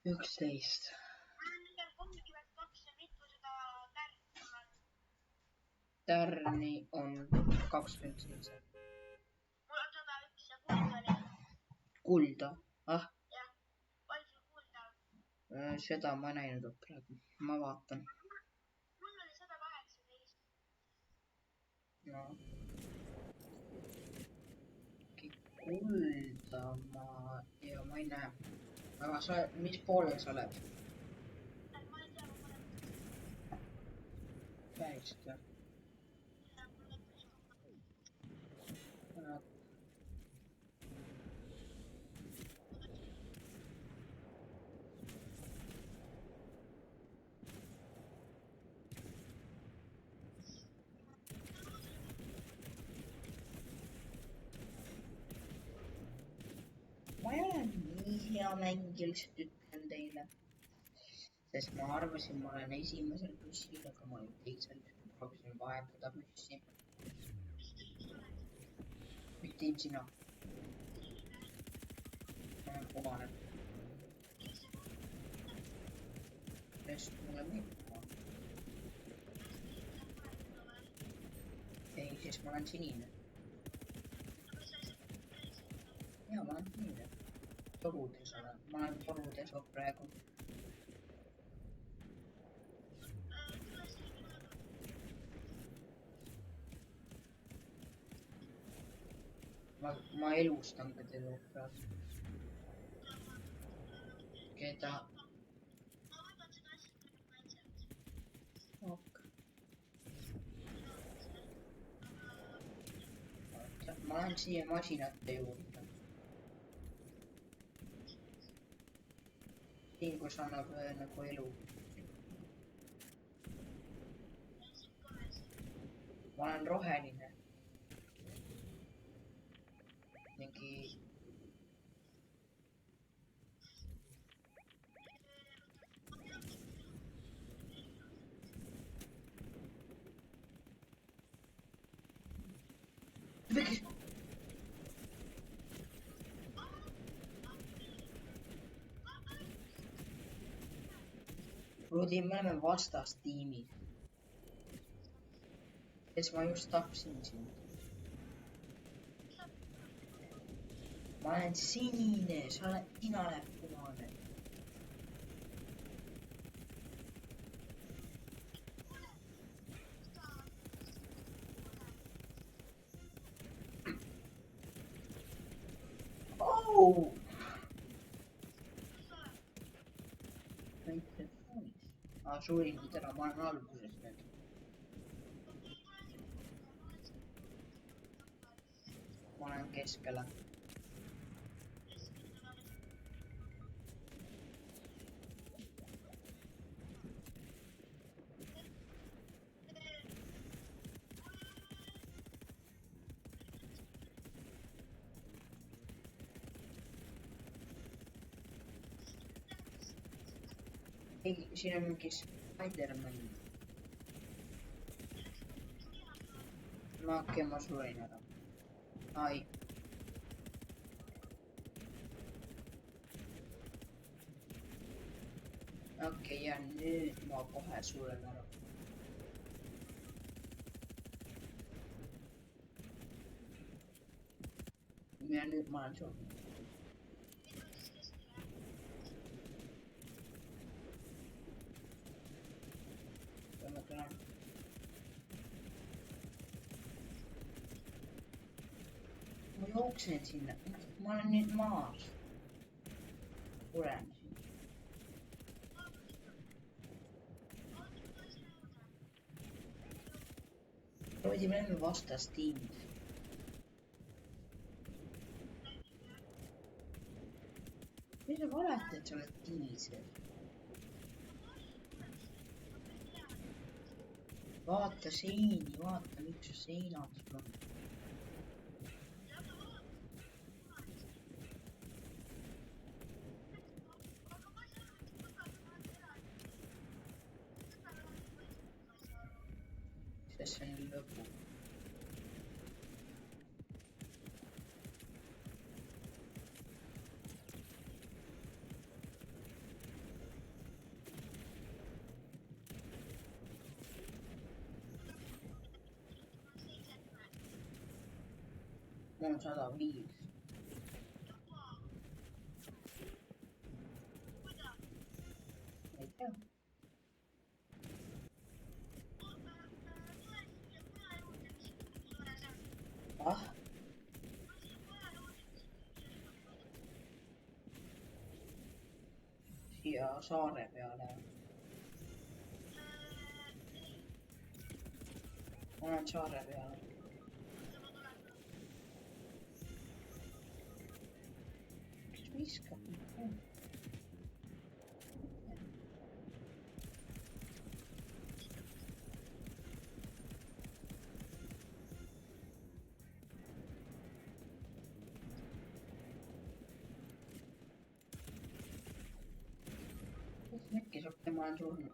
11. number 32 ja mitu seda tärni on? Tärni on 27. Mul on 101 ja kulda oli. Kulda? Ah? Jah, palju sul kulda on? Seda ma näinud praegu, ma vaatan. Mul oli 118. No. Kulda ma ei näe. Aga sa, mis poolel sa oled? Ma ei tea, ma olen. Päriselt jah? Ma ei ole nii hea mängija, lihtsalt ütlen teile. Sest ma arvasin, ma olen esimesel püssil, aga ma olin teisel, ma proovisin vahetada püssi. Mis tiim sina? Ma olen punane. Sest mulle meeldib punane. Ei, sest ma olen sinine. Jaa, ma olen sinine. Torudes olen. Ma olen torudes praegu. Ma elustan ka teda praegu. Keda? Ok. Ma lähen siia masinate juurde. Siin, kus annab nagu elu. Ma olen roheline. Mingi... Rudi, me oleme vastastiimid. Kes ma just tapsin sind. Ma olen sinine, sina oled punane. Oh! Suringi täna, ma olen alguses nüüd. Ma olen keskele. Ei, siin on mingi Spider-Man. No okei, ma surin ära. Ai. Okei, ja nüüd ma kohe suren ära. Ja nüüd ma olen surnud. Ma jooksen sinna, ma olen nüüd maas. Suren siin. Rodi, me oleme vastastiimid. Mis sa valetad, et sa oled diisel? Vaata seini, vaata, miks su seinad sul on. Sest see on lõpu. mul on 105. Ei tea. Ah, siia saare peale. Ma olen saare peal. Kes viskab? Äkki saab, ma olen surnud.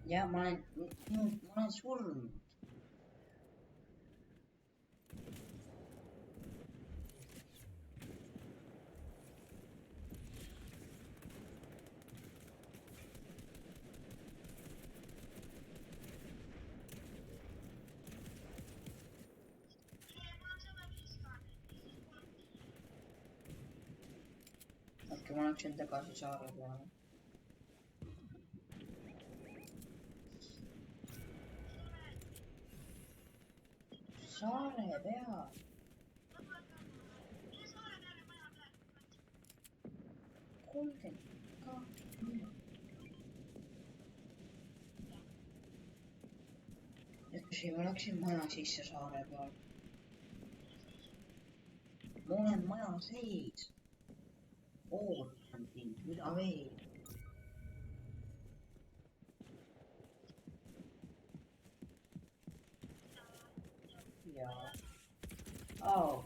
Ja ma olen surnud. Äkki ma läksin tagasi saare peale. Saare peal. Kuulge, äkki ma läksin maja sisse saare peal. Ma olen maja sees. Ootan sind, mida veel? Jaa. Oh.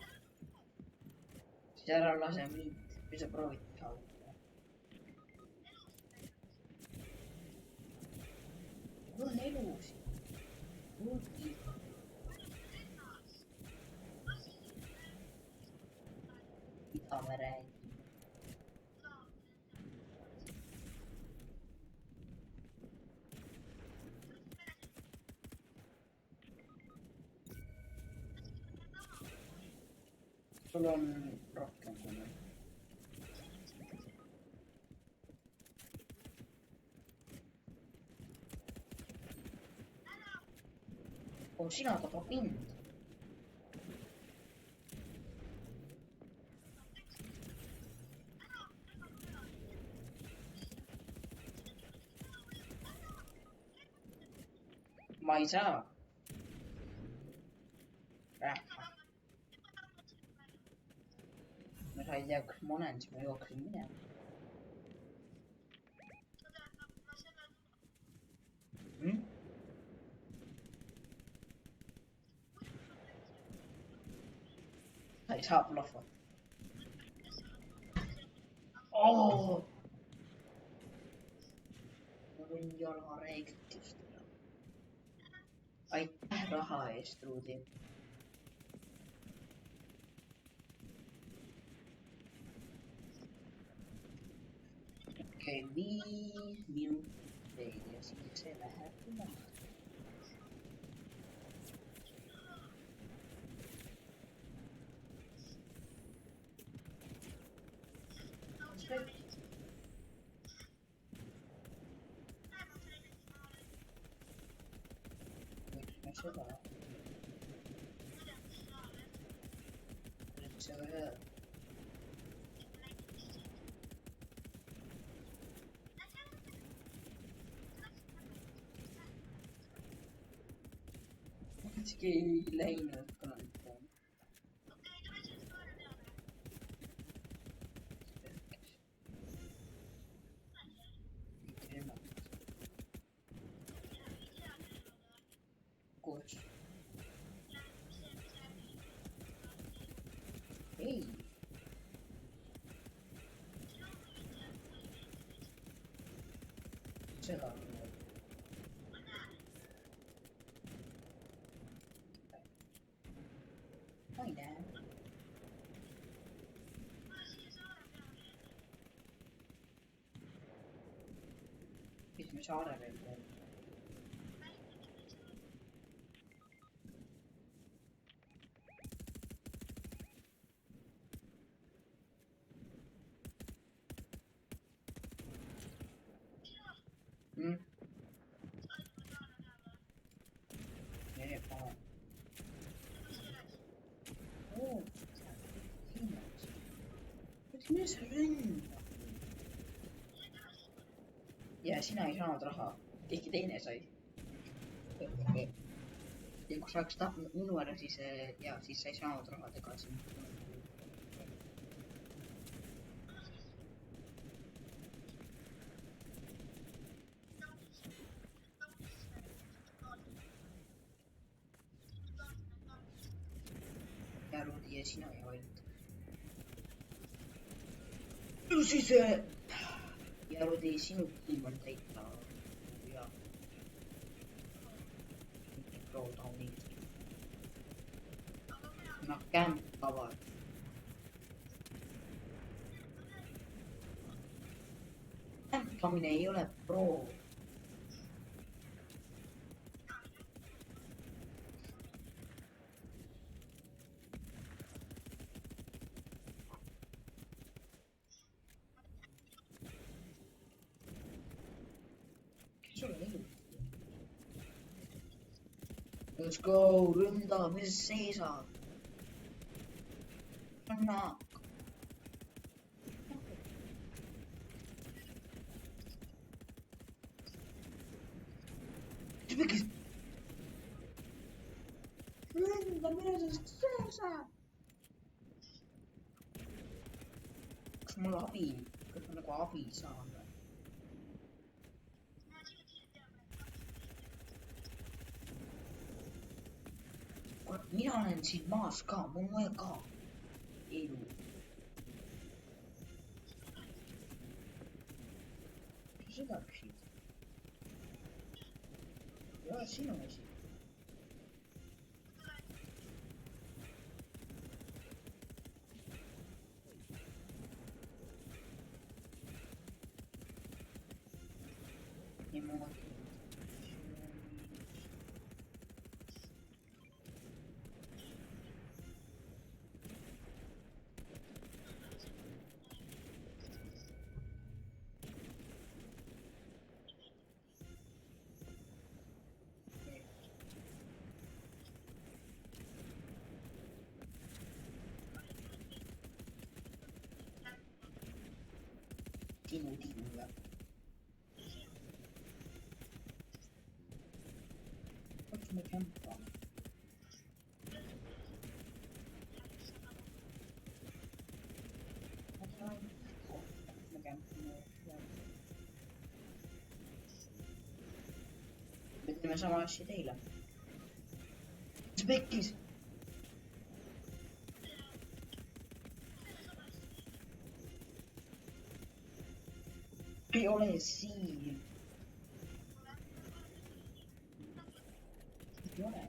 Siis ära lase mind, kui sa proovid saada. Mul on elus. Mida me räägime? Sul on rohkem kui meil. Oh, sina tapab mind. Ma ei saa. Ma ei tea, kas ma olen, siis ma jooksin minema. Sa ei saa plahvata. Oh! Ma võin jalareeglit just teha. Aitäh raha eest, Ruudi. Okei, 5 minutit veel ja siis see läheb lahti. Seda. See on hea. Isegi ei läinud ka. Kus? Ei. Seda on. Ma ei näe. Mis me saare veel teeme? mis ründab? ja sina ei saanud raha, keegi teine sai. ja kui sa oleks tahtnud minu ära, siis ja siis sa ei saanud raha tagasi. ja Rudi ja sina ja Alt. no siis ja Rudi, sinu tiim on täita ja Pro-Down'i. Nad kämpavad. Kämpamine ei ole pro. Kes sulle nii? Let's go, ründa, mis seisab? Anna. Miks? Ründa, mille sest seisab? Kas mul abi? Kas ma nagu abi saan? Mina olen siin maas ka, mul on vaja ka elu. Seda küsid. Ei ole sinu asi. Niimoodi. Sinu tiimile. Kas me kämpame? Me teeme sama asja teile. Mis pekkis? Ei ole siin. Ei ole.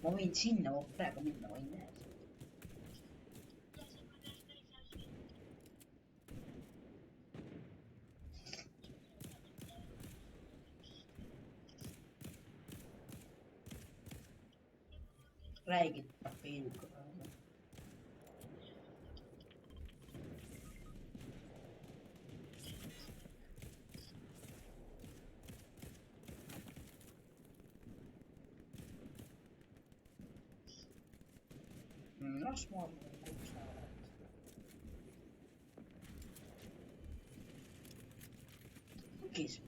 Ma võin sinna praegu minna, ma ei näe seda. Räägid peeluga praegu. Las ma kutsavad. Kukis.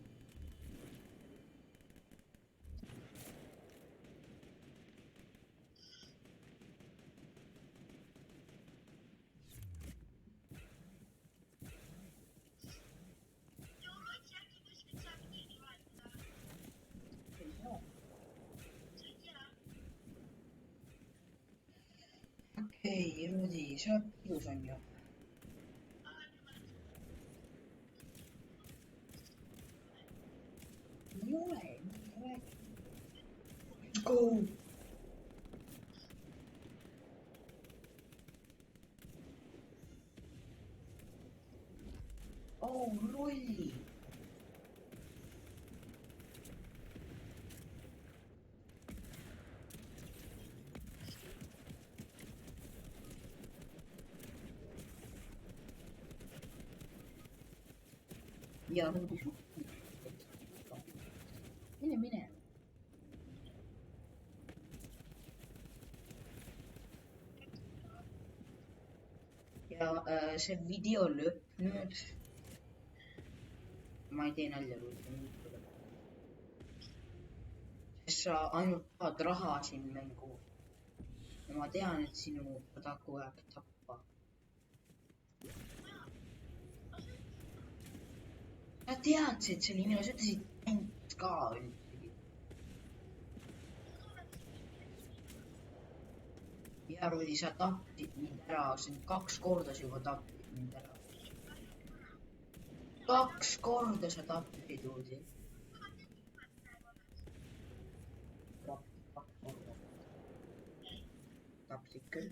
Okei, Rudi, sa oled ilus on ju. Ei ole, ei ole. Go! Oh, rolli! Ja Rudi suhtes. Mine. ja see video lõpp nüüd. Ma ei tee nalja, kui see nüüd tuleb. Sest sa ainult tahad raha siin mängu. Ja ma tean, et sinu seda kogu aeg tappa. Sa teadsid selle nime, sa ütlesid ainult ka üldsegi. Ja Rudi, sa tapsid mind ära, sa 2 korda juba tapsid mind ära. 2 korda sa tapsid, Rudi. 2 korda. Tapsid küll.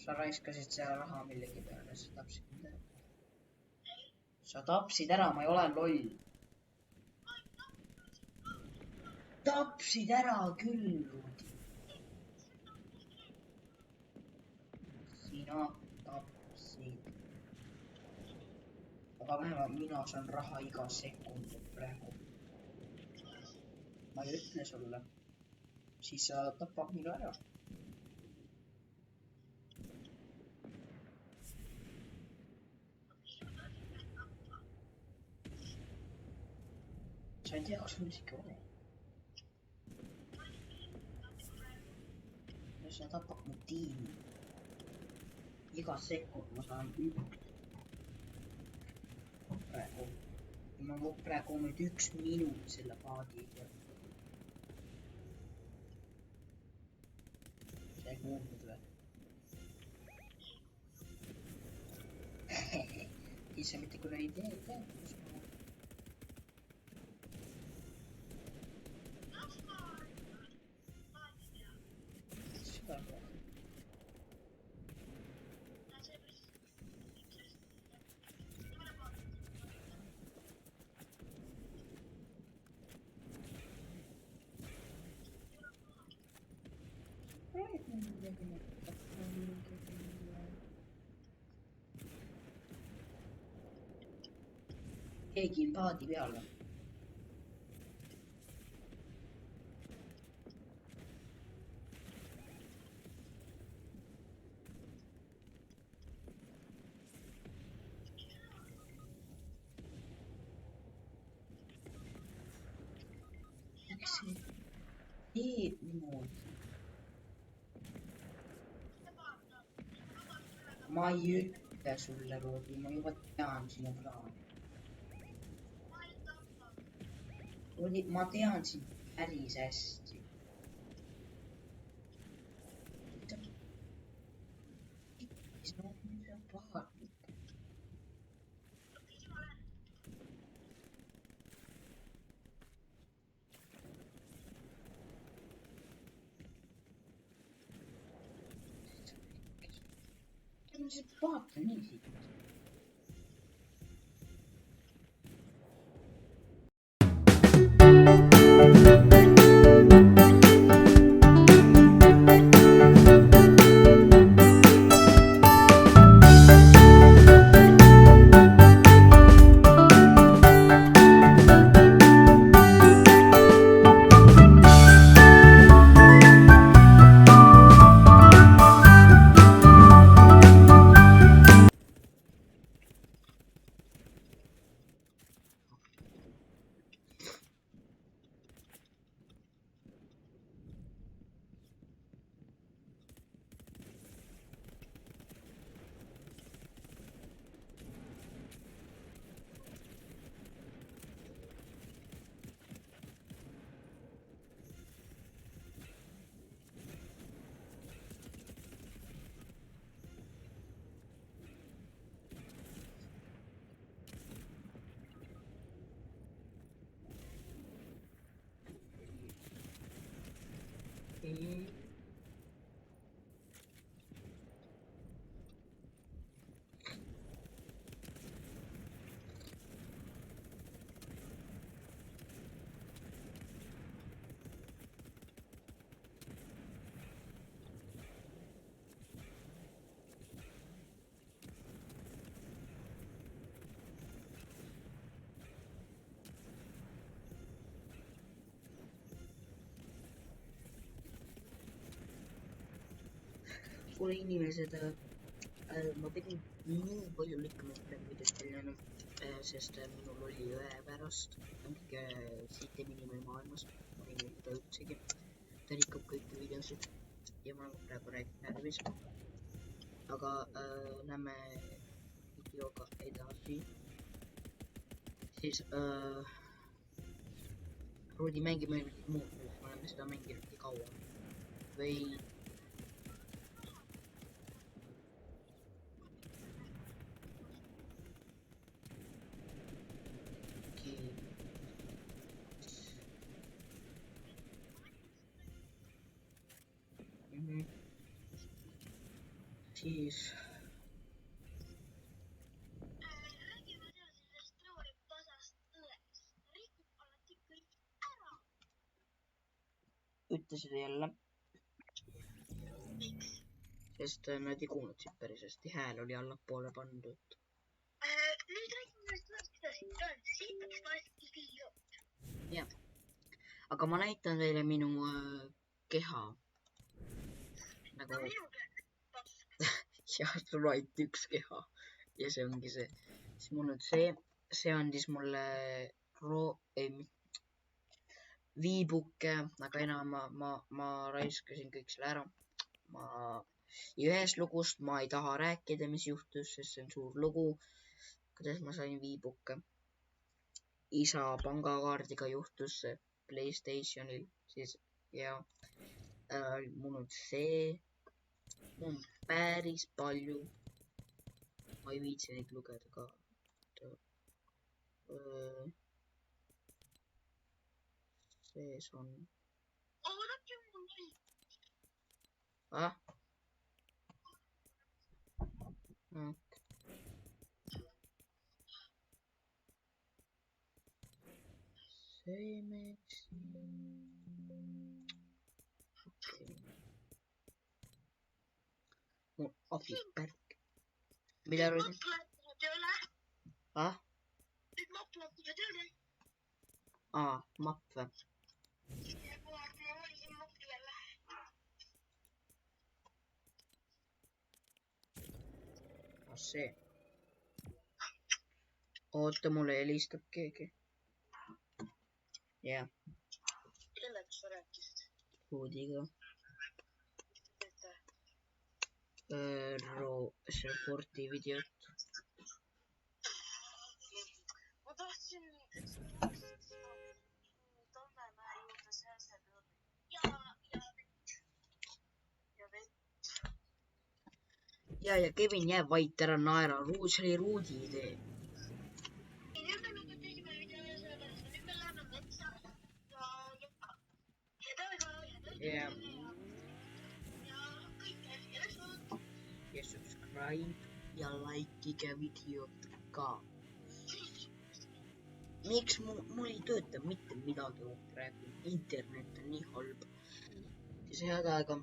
Sa raiskasid selle raha millegi peale, sa tapsid mind ära. Sa tapsid ära, ma ei ole loll. Tapsid ära küll, Rudi. Sina tapsid. Aga vähemalt mina saan raha iga sekund praegu. Ma ei ütle sulle. Siis sa tapad minu ära. Sa ei tea, kas mul isegi ole. Ja sa tapad mu tiimi. Iga sekund ma saan 1. Praegu. Ma praegu on nüüd 1 minut selle paadi peal. Sa ei kuulnud või? Ei sa mitte kunagi ei tee. Seda ka. Keegi on paadi peal või? Miks see teeb niimoodi? Ma ei ütle sulle, Rodi, ma juba tean sinu plaani. Rodi, ma tean sind päris hästi. Mis on see pahatlik? Ma lihtsalt vaatan nii siit. Kuule inimesed, ma pidin nii palju lükkama seda videot enne, sest minul oli ühe pärast kõige sitem inimene maailmas, ma ei meeldi ta üldsegi, ta rikub kõiki videosid ja ma praegu räägin närvis. Aga lähme videoga edasi, siis Rudi mängime mingit muud, me oleme seda mänginud nii kaua või siis Räägime sellest roolipasast õeks. Rikub alati kõik ära. ütlesid jälle, Miks? sest nad ei kuulnud sind päris hästi, hääl oli allapoole pandud. Nüüd räägime sellest loest edasi. Siit peaks vahest idioot. Jah, aga ma näitan teile minu keha. Nagu Minu käest pask. jah, sul on ainult üks keha ja see ongi see. Siis mul nüüd see andis mulle viibuke, aga enam ma raiskasin kõik selle ära. Ühest lugust ma ei taha rääkida, mis juhtus, sest see on suur lugu, kuidas ma sain viibuke. Isa pangakaardiga juhtus see PlayStationil, siis ja mul on see, mul on päris palju, ma ei viitsi neid lugeda ka. Sees on Oodake mul nii. see meks mul abipärk. Mida arvasid? Nüüd mapp läheb tööle. Mapp või? Ja kohalt ma valisin mappi jälle. See. Oota, mulle helistab keegi. Jah. Kellega sa rääkisid? Ruudiga. See Forti videot. Ma tahtsin Tammemäe juurde sääse peale. Ja Kevin, jää vait, ära naera. See oli Ruudi idee. Nüüd me nagu tegime video ja sellepärast. Nüüd me läheme metsa ja taega ja kõike. Ja subscribe ja likeige videot ka. Miks mul ei tööta mitte midagi praegu? Internet on nii halb. Siis head aega.